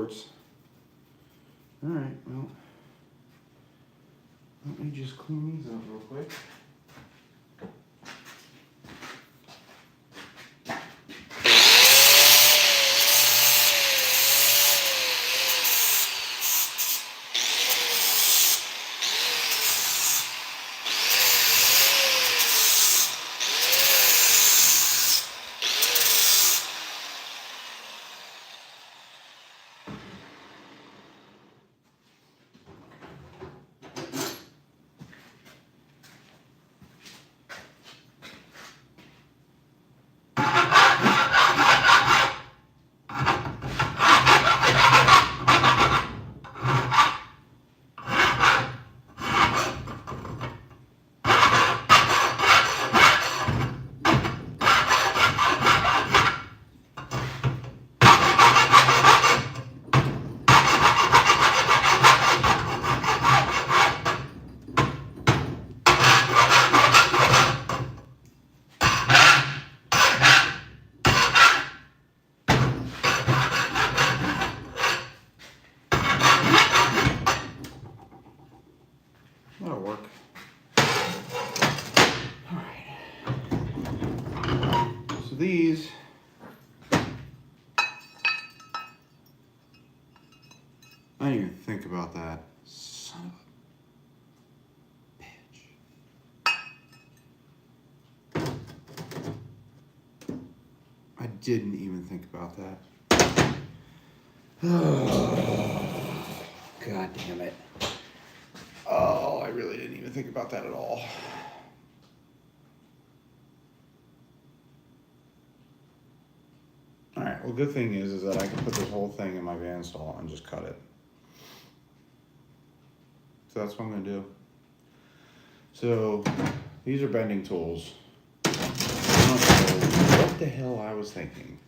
sorts. All right, well, let me just clean these up real quick. That'll work. All right. So these I didn't even think about that. Son of a bitch. I didn't even think about that. Oh, God damn it. Oh, I really didn't even think about that at all. All right, well, good thing is that I can put this whole thing in my bandsaw and just cut it. So that's what I'm gonna do. So these are bending tools. I don't know what the hell I was thinking,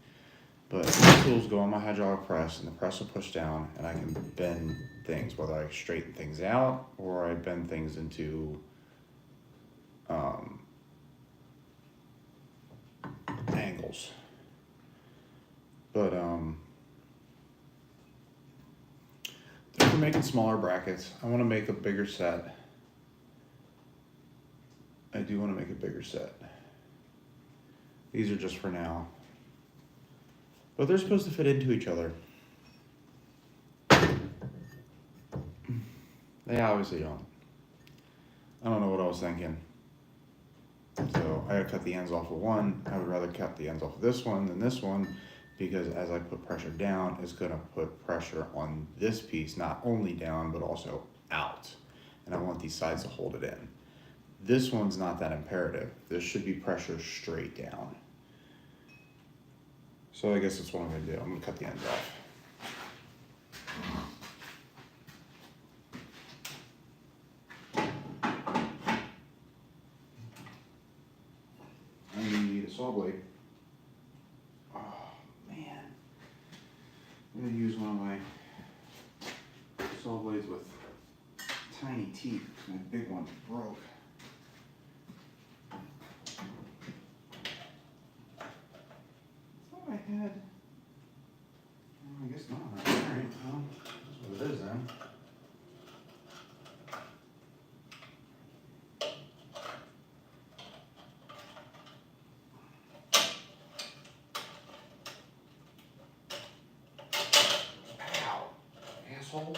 but these tools go on my hydraulic press and the press will push down and I can bend things, whether I straighten things out or I bend things into angles. But they're for making smaller brackets. I want to make a bigger set. I do want to make a bigger set. These are just for now. But they're supposed to fit into each other. They obviously don't. I don't know what I was thinking. So I gotta cut the ends off of one. I would rather cut the ends off of this one than this one, because as I put pressure down, it's gonna put pressure on this piece, not only down, but also out. And I want these sides to hold it in. This one's not that imperative. This should be pressure straight down. So I guess that's what I'm gonna do. I'm gonna cut the ends off. I need a saw blade. Oh man. I'm gonna use one of my saw blades with tiny teeth because my big one broke. I had, well, I guess not. Alright, well, that's what it is then. Ow, asshole.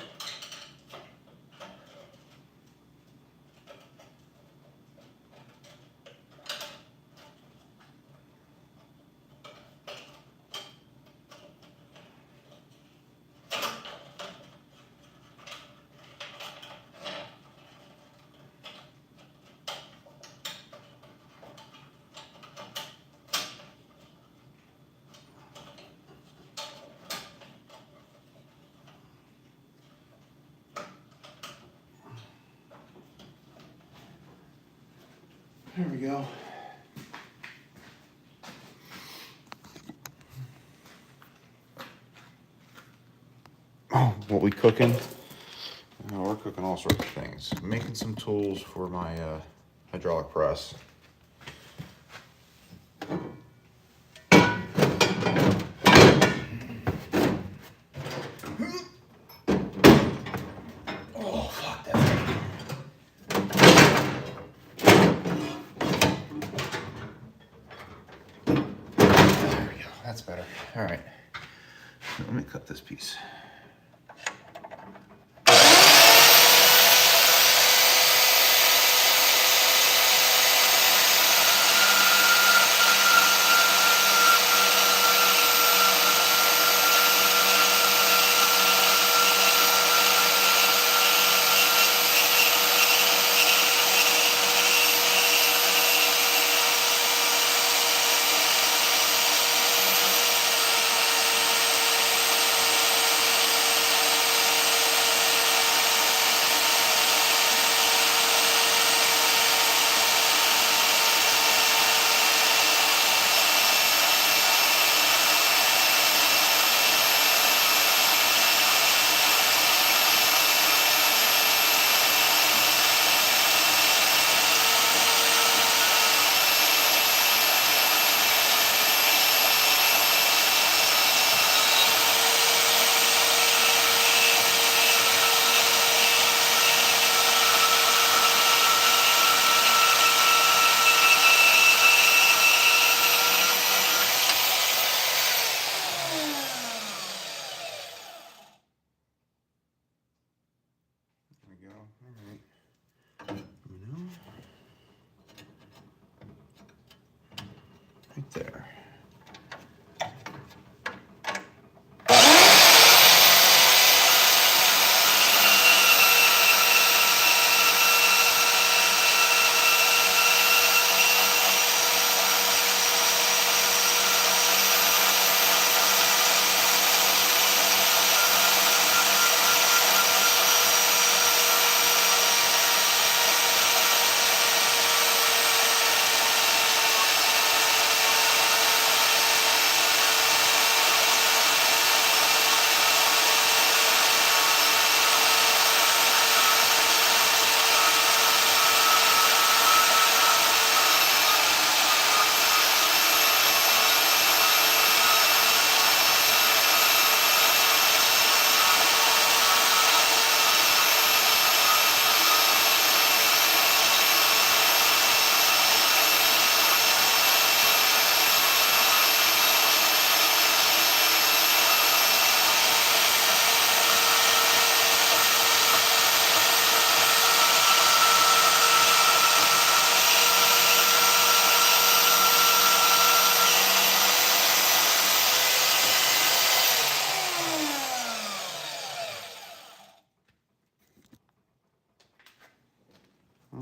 There we go. Oh, what we cooking? We're cooking all sorts of things. Making some tools for my hydraulic press. That's better. All right. Let me cut this piece. Right there.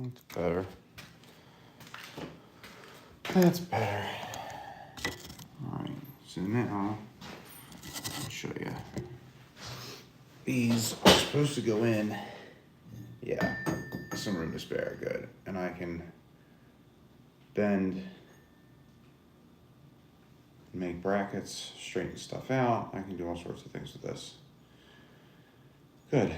That's better. That's better. Alright, so now I'll show you. These are supposed to go in. Yeah, some room to spare, good. And I can bend, make brackets, straighten stuff out. I can do all sorts of things with this. Good.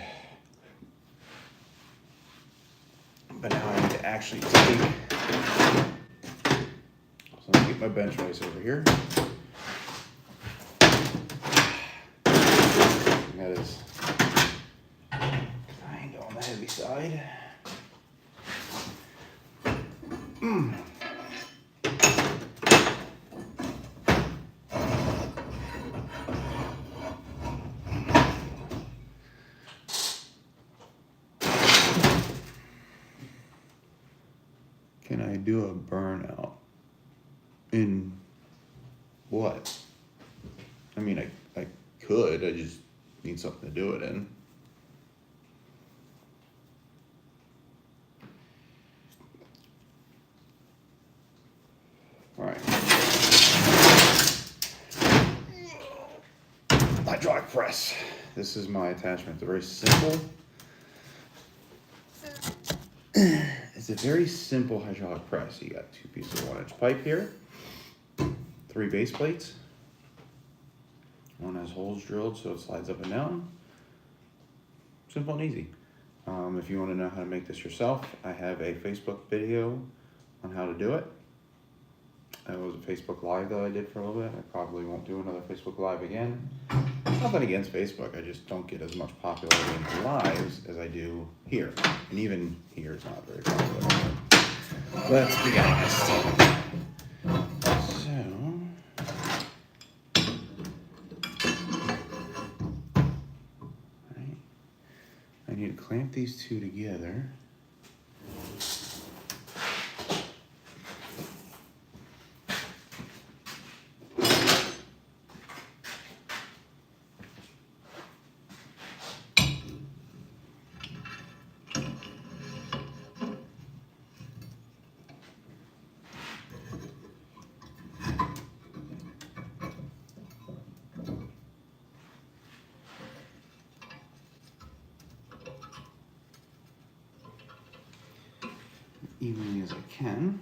But now I need to actually take, so let me get my bench vise over here. That is kind of on the heavy side. Can I do a burnout in what? I mean, I could, I just need something to do it in. All right. Hydraulic press. This is my attachment. It's very simple. It's a very simple hydraulic press. You got 2 pieces of 1-inch pipe here, 3 base plates. One has holes drilled so it slides up and down. Simple and easy. If you want to know how to make this yourself, I have a Facebook video on how to do it. It was a Facebook Live that I did for a little bit. I probably won't do another Facebook Live again. Nothing against Facebook, I just don't get as much popularity in lives as I do here. And even here is not very popular. Let's be honest. So, I need to clamp these two together. Evenly as I can.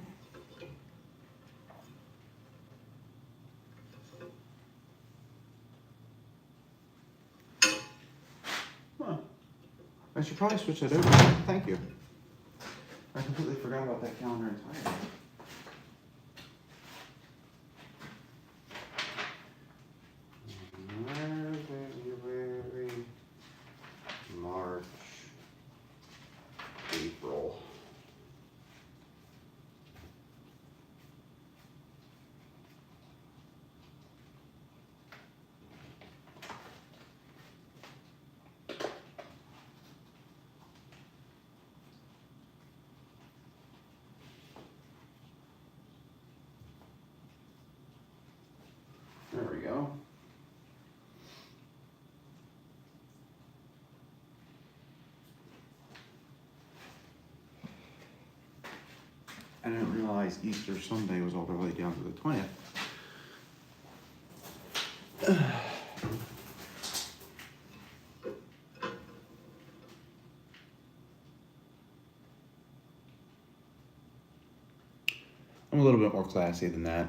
Huh. I should probably switch that over. Thank you. I completely forgot about that calendar entirely. February, March, April. There we go. I didn't realize Easter Sunday was all the way down to the 20th. I'm a little bit more classy than that.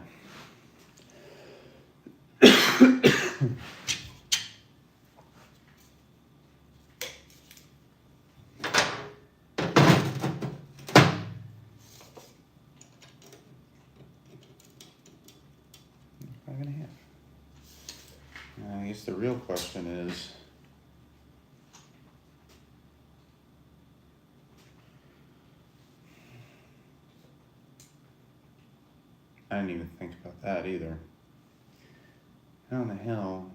I guess the real question is, I didn't even think about that either. How in the hell?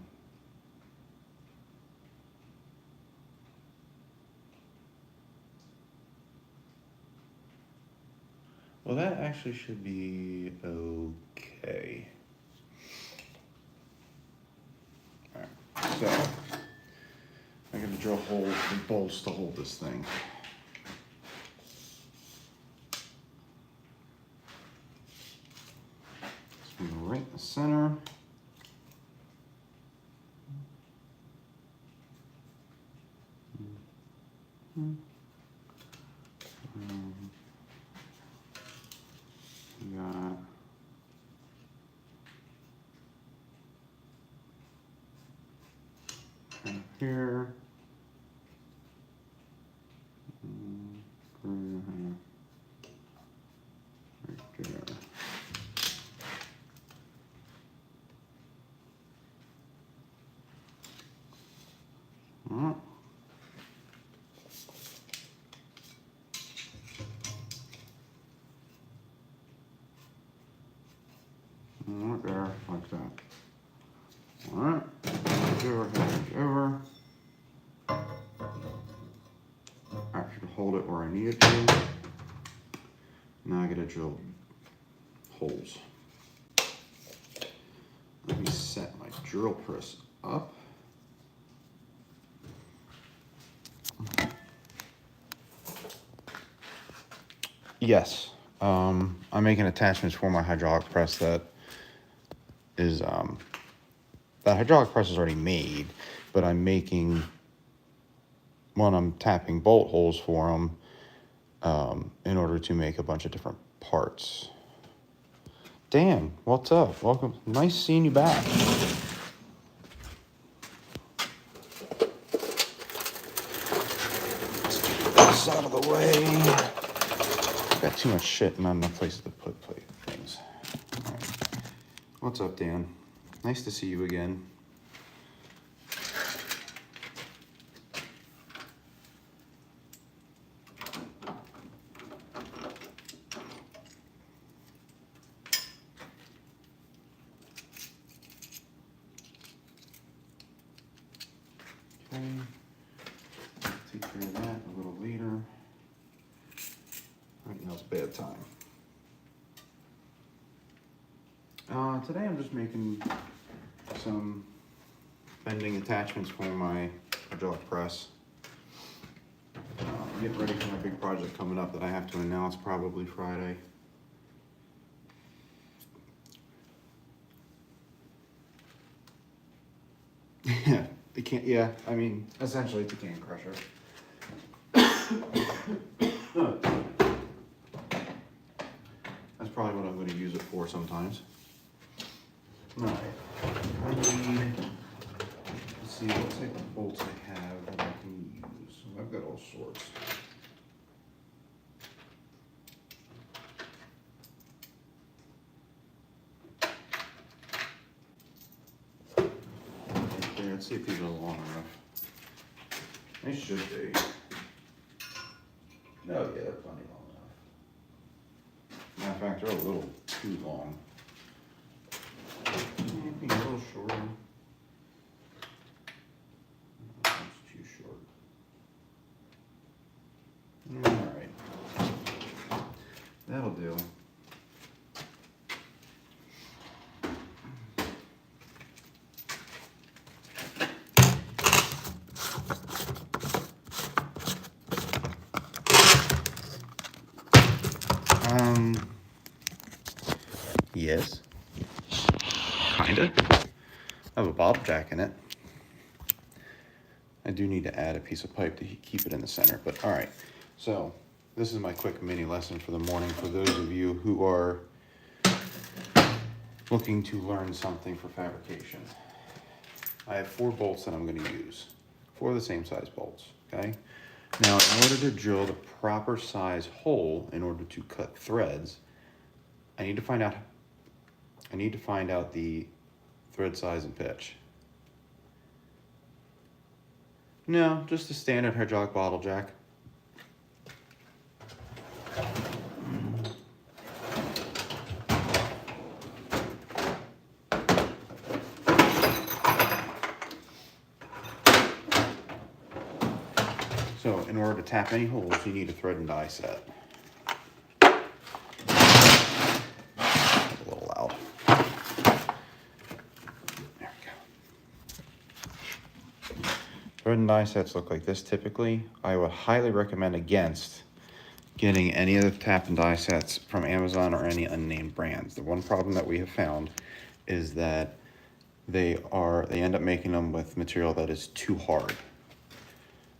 Well, that actually should be okay. Alright, so I'm gonna drill holes and bolts to hold this thing. Let's go right in the center. Got right here. Right there. Alright. Right there, like that. Alright, over. I should hold it where I need it to. Now I gotta drill holes. Let me set my drill press up. Yes, I'm making attachments for my hydraulic press that is, that hydraulic press is already made, but I'm making, when I'm tapping bolt holes for them, in order to make a bunch of different parts. Dan, what's up? Welcome. Nice seeing you back. Let's get this out of the way. I've got too much shit and not enough places to put things. All right. What's up, Dan? Nice to see you again. take care of that a little later. Right now it's bedtime. Today I'm just making some bending attachments for my hydraulic press. I'm getting ready for my big project coming up that I have to announce probably Friday. Yeah, the can. Yeah, I mean, essentially it's a can crusher. That's probably what I'm going to use it for sometimes. All right. I need. Let's see what type of bolts I have that I can use. I've got all sorts. Okay, let's see if these are long enough. They should be. No, yeah, they're plenty long enough. Matter of fact, they're a little too long. Maybe a little shorter. That's too short. Alright. That'll do. Yes. Kinda. I have a bottle jack in it. I do need to add a piece of pipe to keep it in the center, but all right. So this is my quick mini lesson for the morning for those of you who are looking to learn something for fabrication. I have 4 bolts that I'm going to use, 4 of the same size bolts, okay? Now, in order to drill the proper size hole in order to cut threads, I need to find out the thread size and pitch. No, just a standard hydraulic bottle jack. So in order to tap any holes, you need a thread and die set. A little loud. There we go. Thread and die sets look like this typically. I would highly recommend against getting any of the tap and die sets from Amazon or any unnamed brands. The one problem that we have found is that they end up making them with material that is too hard.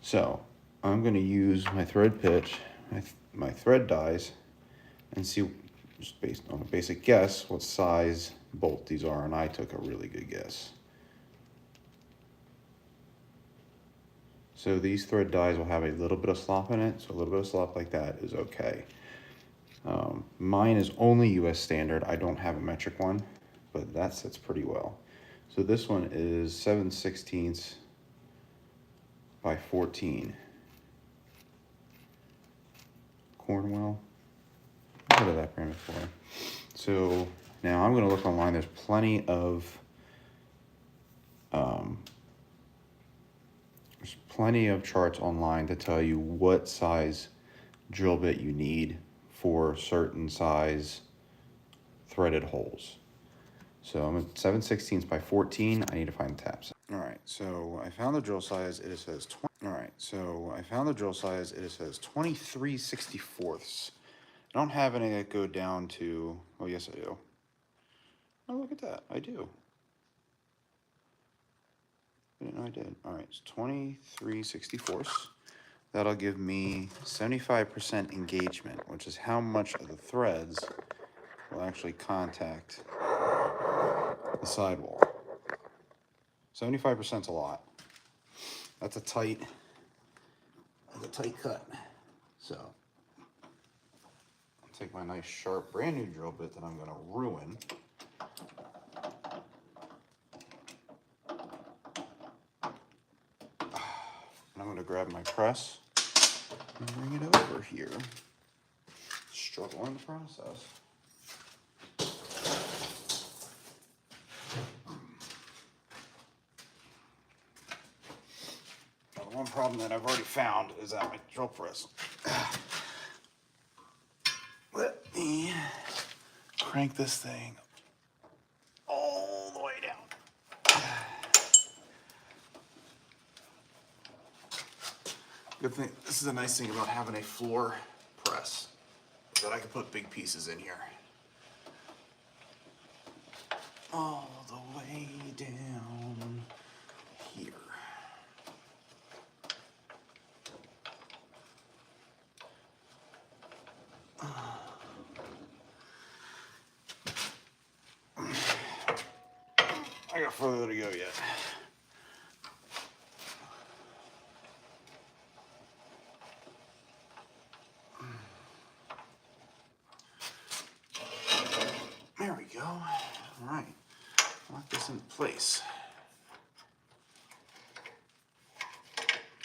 So I'm going to use my thread pitch, my thread dies, and see, just based on a basic guess, what size bolt these are, and I took a really good guess. So these thread dies will have a little bit of slop in it, so a little bit of slop like that is okay. Mine is only US standard. I don't have a metric one, but that sits pretty well. So this one is 7/16 by 14. Cornwell. I've heard of that brand before. So now I'm going to look online. There's plenty of charts online to tell you what size drill bit you need for certain size threaded holes. So I'm at 7/16 by 14. I need to find the taps. All right, so I found the drill size. It says 20. All right, so I found the drill size. It says 23/64. I don't have any that go down to, oh yes I do. Oh, look at that, I do. I didn't know I did. All right, it's 23/64. That'll give me 75% engagement, which is how much of the threads will actually contact the sidewall. 75% is a lot. That's a tight cut. So I'll take my nice sharp brand new drill bit that I'm going to ruin. And I'm going to grab my press and bring it over here. Struggle in the process. one problem that I've already found is that my drill press. Let me crank this thing all the way down. Good thing, this is a nice thing about having a floor press, is that I can put big pieces in here. All the way down here. I got further to go yet. There we go. All right, lock this in place.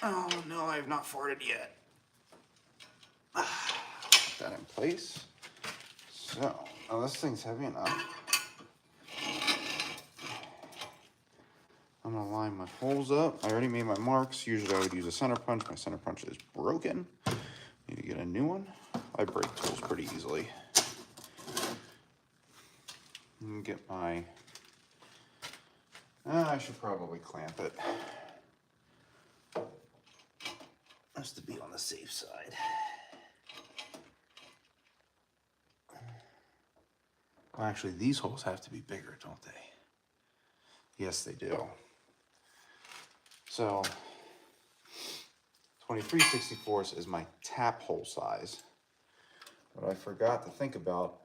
Oh no, I have not farted yet. Put that in place. So, oh, this thing's heavy enough. I'm gonna line my holes up. I already made my marks. Usually I would use a center punch. My center punch is broken. Need to get a new one. I break tools pretty easily. And get my, I should probably clamp it. Just to be on the safe side. Well, actually, these holes have to be bigger, don't they? Yes, they do. So, 23/64 is my tap hole size. What I forgot to think about,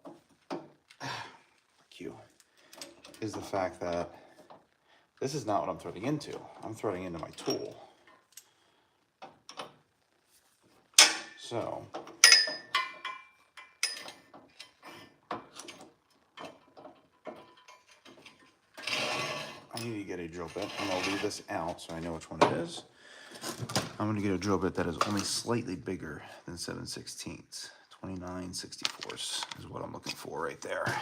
is the fact that this is not what I'm threading into. I'm threading into my tool. So, I need to get a drill bit. I'm gonna leave this out so I know which one it is. I'm gonna get a drill bit that is only slightly bigger than 7/16. 29/64 is what I'm looking for right there.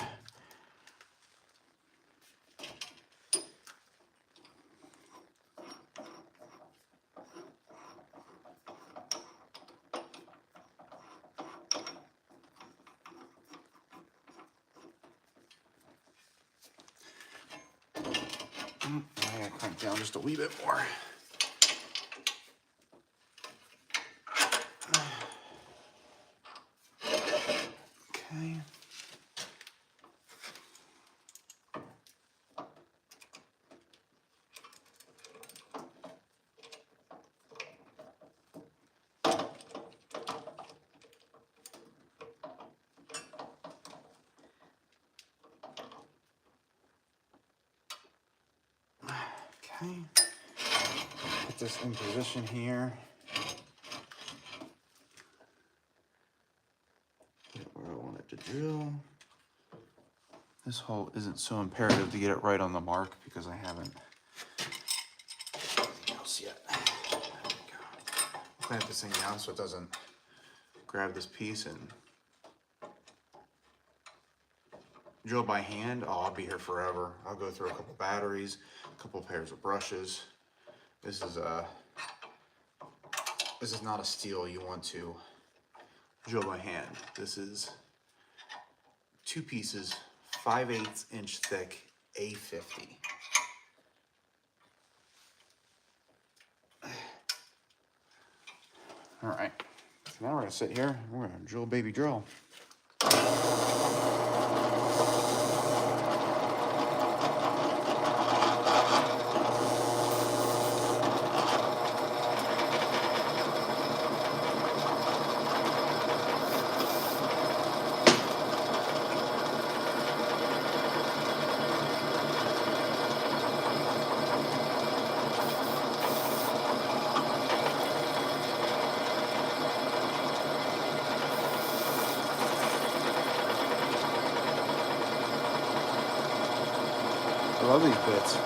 I gotta crank down just a wee bit more. Okay. Okay, put this in position here. Get where I want it to drill. This hole isn't so imperative to get it right on the mark because I haven't anything else yet. There we go. Clamp this thing down so it doesn't grab this piece and drill by hand. Oh, I'll be here forever. I'll go through a couple batteries, a couple pairs of brushes. This is not a steel you want to drill by hand. This is 2 pieces, 5/8 inch thick A50. All right, so now we're gonna sit here and we're gonna drill baby drill. I love these bits.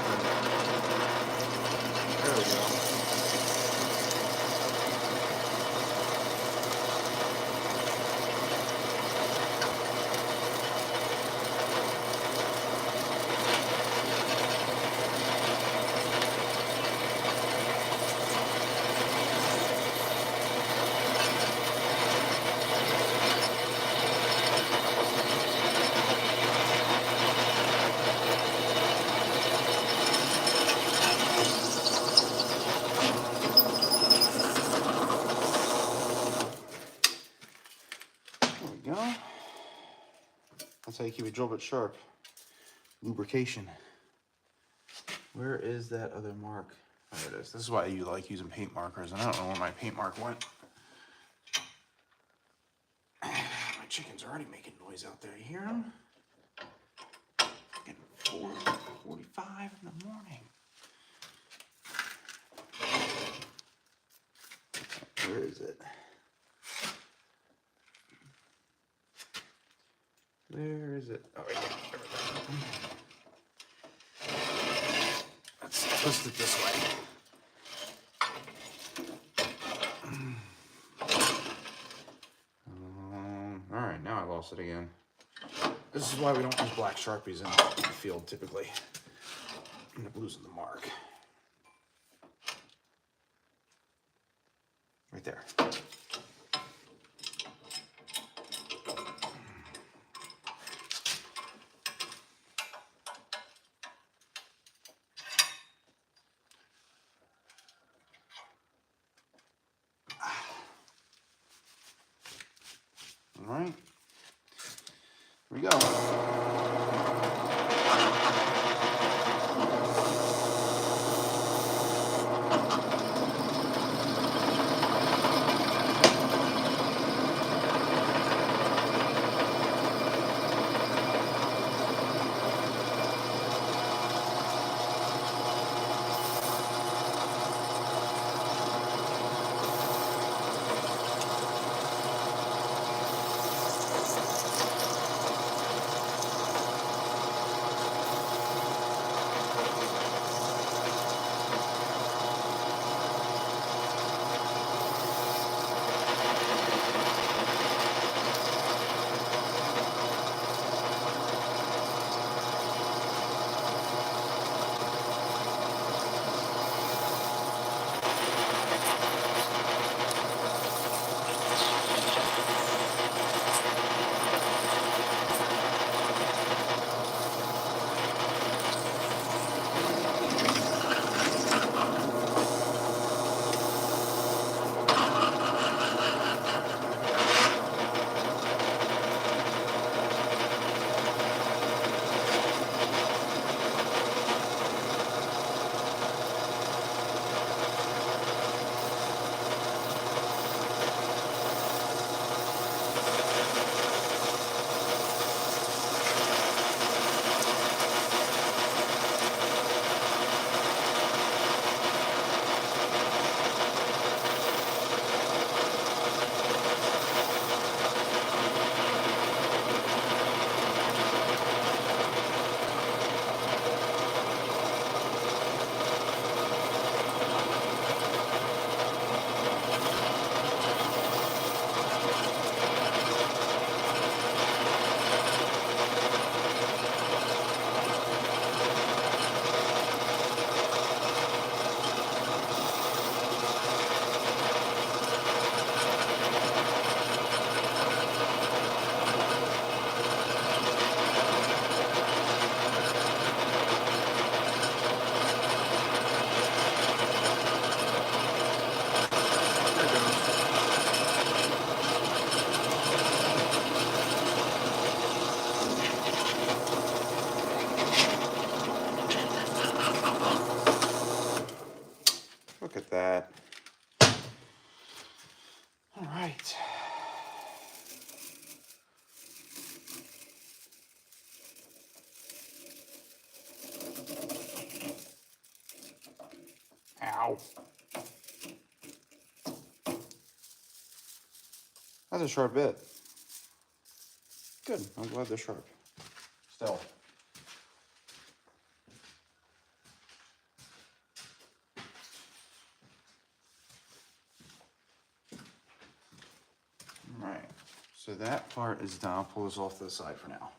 happened. There we go. Go. That's how you keep a drill bit sharp. Lubrication. Where is that other mark? There it is. This is why you like using paint markers, and I don't know where my paint mark went. My chicken's already making noise out there. You hear them? Getting 4:45 in the morning. Where is it? Where is it? Oh, right there. Let's twist it this way. All right, now I lost it again. This is why we don't use black Sharpies in the field typically. End up losing the mark. Right there. All right, here we go. Look at that. All right. Ow. That's a sharp bit. Good. I'm glad they're sharp. Still. So that part is done. I'll pull this off to the side for now.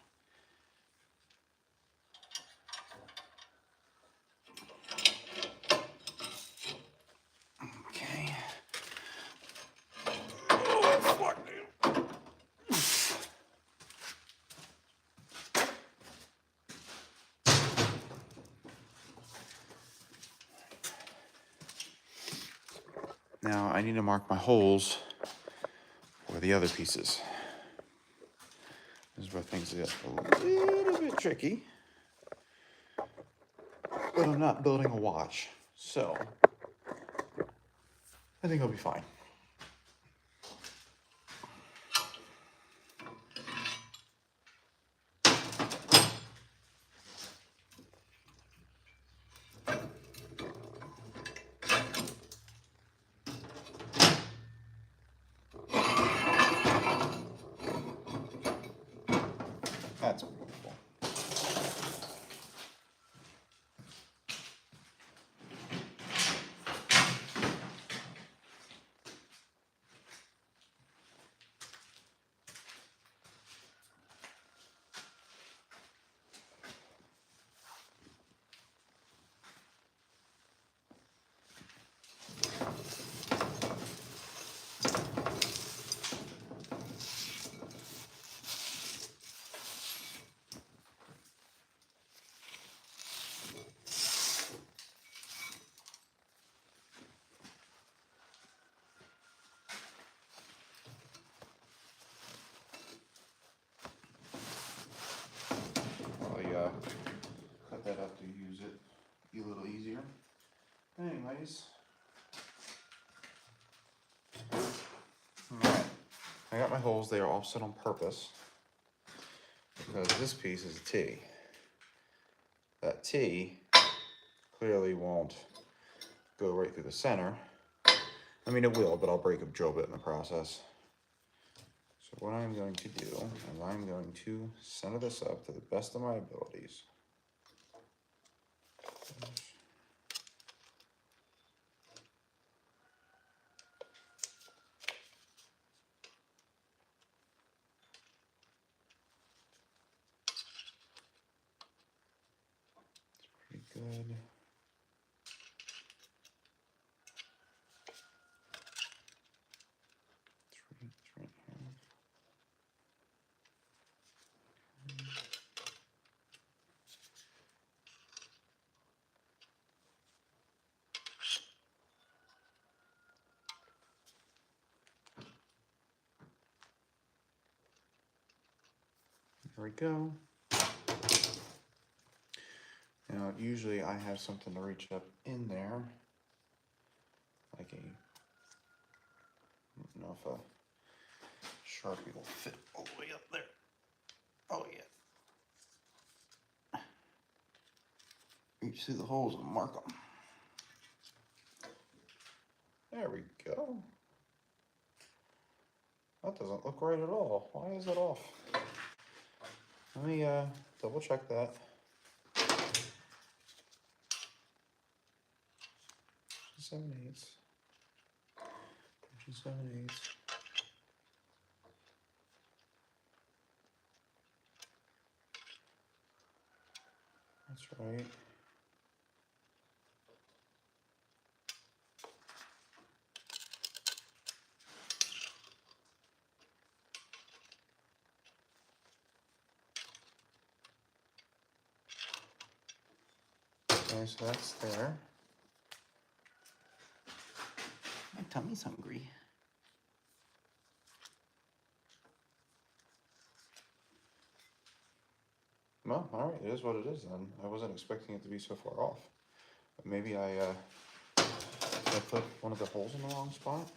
Okay. Oh, fuck, dude. Now I need to mark my holes for the other pieces. This is where things get a little bit tricky. But I'm not building a watch, so I think I'll be fine. That's beautiful. Cut that up to use it be a little easier. Anyways, alright, I got my holes. They are offset on purpose because this piece is a T. That T clearly won't go right through the center. I mean, it will, but I'll break a drill bit in the process. So what I'm going to do is I'm going to center this up to the best of my abilities. It's pretty good. Three and a half. There we go. Now, usually I have something to reach up in there, like a, I don't know if a Sharpie will fit all the way up there. Oh yeah. Reach through the holes and mark them. There we go. That doesn't look right at all. Why is it off? Let me double check that. 7/8. 7/8. That's right. Okay, so that's there. My tummy's hungry. Well, all right, it is what it is then. I wasn't expecting it to be so far off. But maybe I put one of the holes in the wrong spot.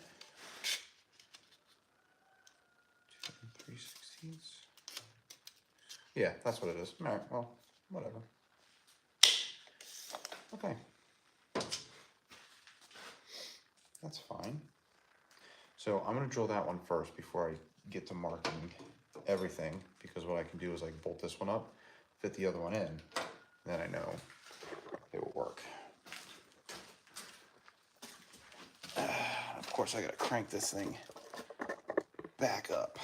2 3/16. Yeah, that's what it is. All right, well, whatever. Okay. That's fine. So I'm gonna drill that one first before I get to marking everything, because what I can do is like bolt this one up, fit the other one in, and then I know it will work. Of course I gotta crank this thing back up.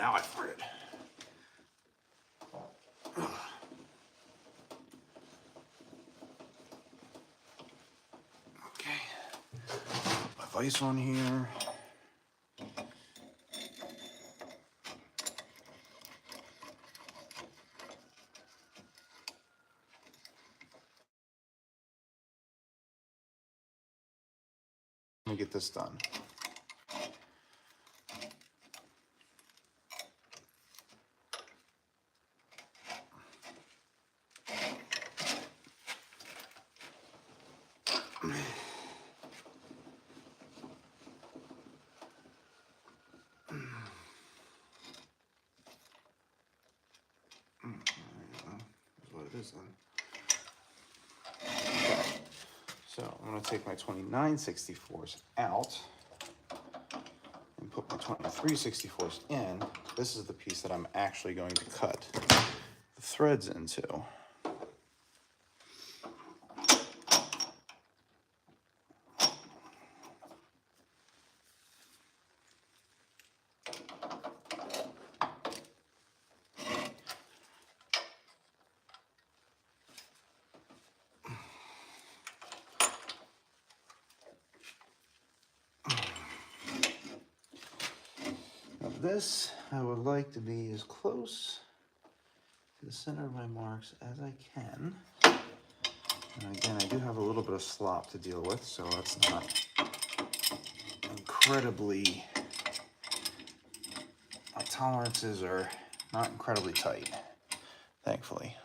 now I farted. Okay. Put my vise on here. Let me get this done. That's what it is then. So I'm going to take my 29/64 out and put my 23/64 in. This is the piece that I'm actually going to cut the threads into. This, I would like to be as close to the center of my marks as I can. And again, I do have a little bit of slop to deal with, so that's not incredibly, my tolerances are not incredibly tight, thankfully.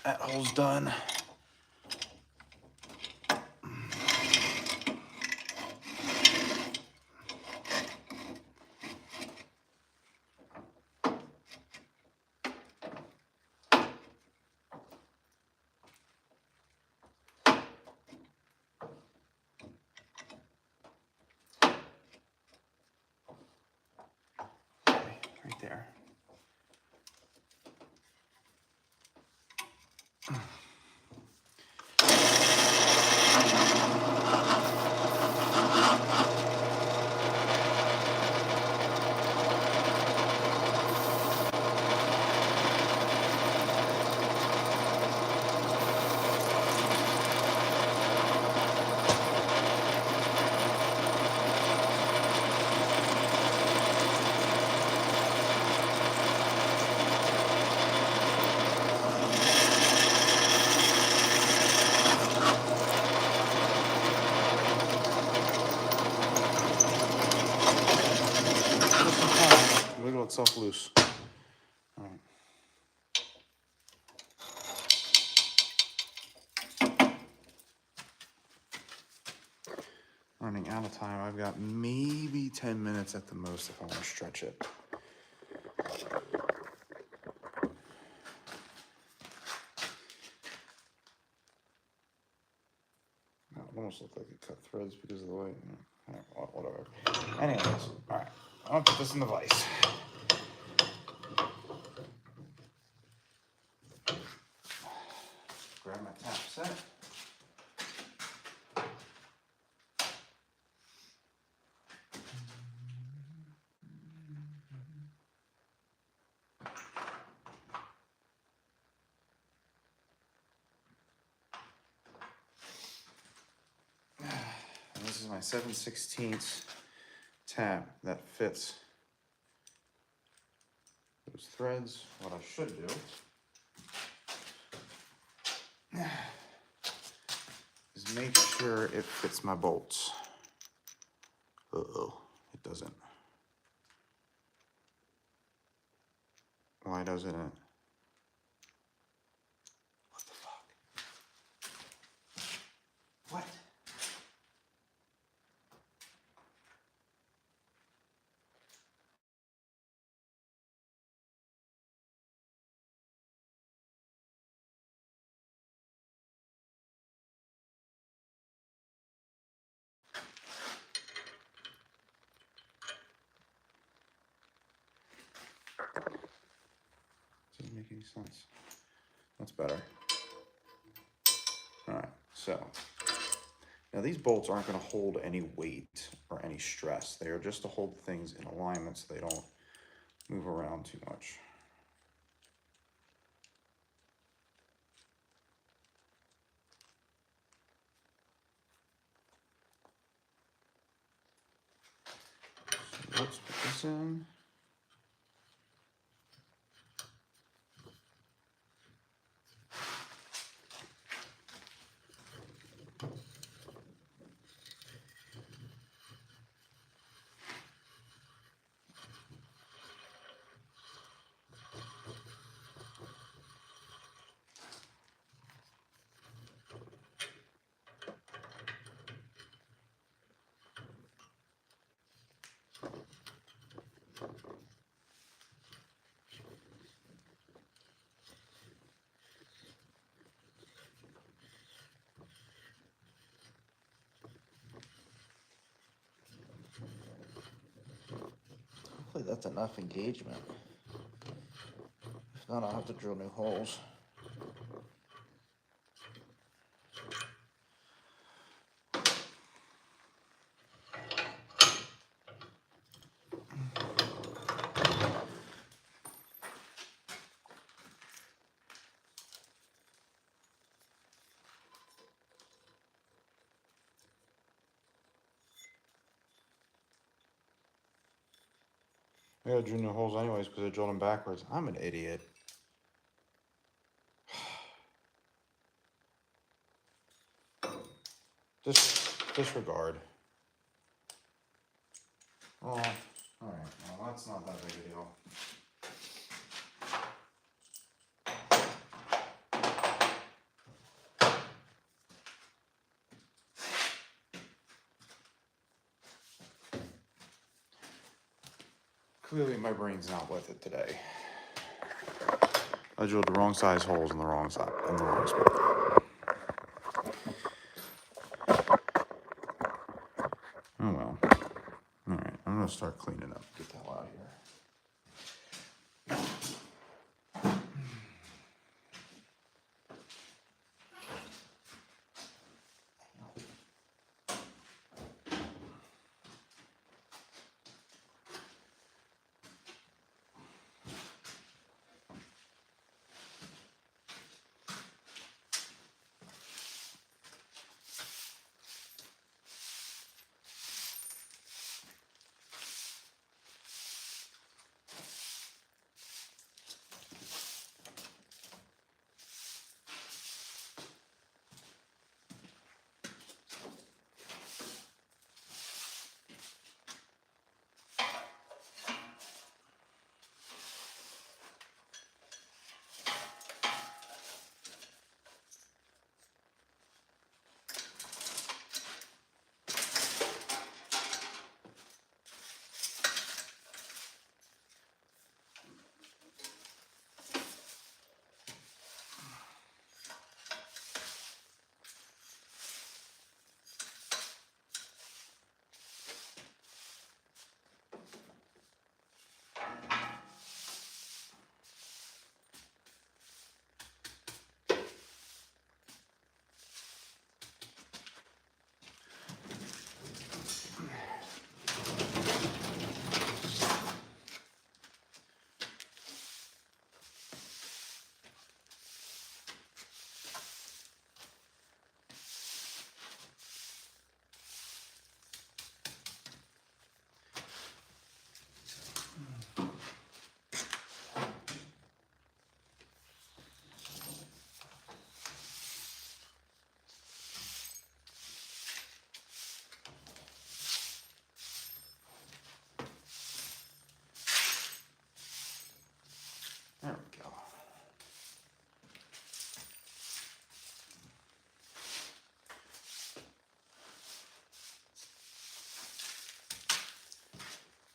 That hole's done. Okay, right there. Wiggle itself loose. All right. Running out of time. I've got maybe 10 minutes at the most if I want to stretch it. That almost looked like it cut threads because of the way. Whatever. Anyways, all right. I'll put this in the vise. Grab my tap set. And this is my 7/16 tab that fits those threads. What I should do is make sure it fits my bolts. Uh-oh, it doesn't. Why doesn't it? What the fuck? What? Doesn't make any sense. That's better. All right, so now these bolts aren't going to hold any weight or any stress. They are just to hold things in alignment so they don't move around too much. So let's put this in. Hopefully that's enough engagement. If not, I'll have to drill new holes. I gotta drill new holes anyways because I drilled them backwards. I'm an idiot. Disregard. Oh, all right. Well, that's not that big a deal. Clearly, my brain's not with it today. I drilled the wrong size holes in the wrong spot. Oh well. All right, I'm gonna start cleaning up. Get the hell out of here.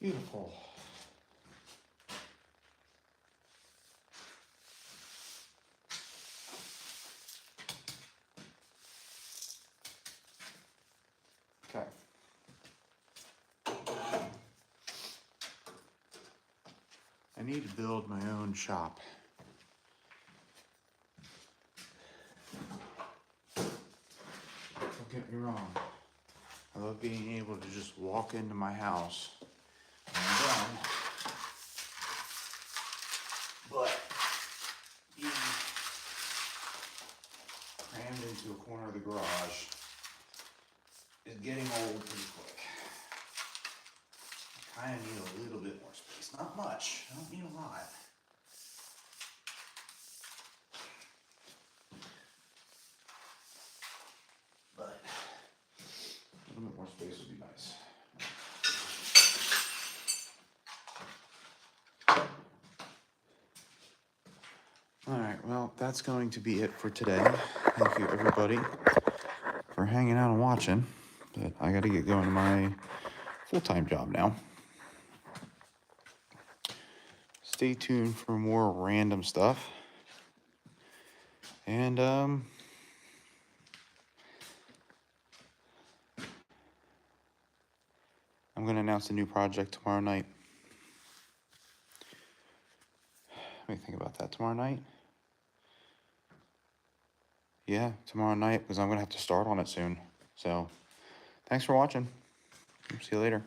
Beautiful. Okay. I need to build my own shop. Don't get me wrong. I love being able to just walk into my house and I'm done. But being crammed into a corner of the garage is getting old pretty quick. I kind of need a little bit more space. Not much. I don't need a lot. But a little bit more space would be nice. All right, well, that's going to be it for today. Thank you, everybody, for hanging out and watching. But I got to get going to my full-time job now. Stay tuned for more random stuff. And, I'm going to announce a new project tomorrow night. Let me think about that. Tomorrow night? Yeah, tomorrow night, because I'm going to have to start on it soon. So, thanks for watching. See you later.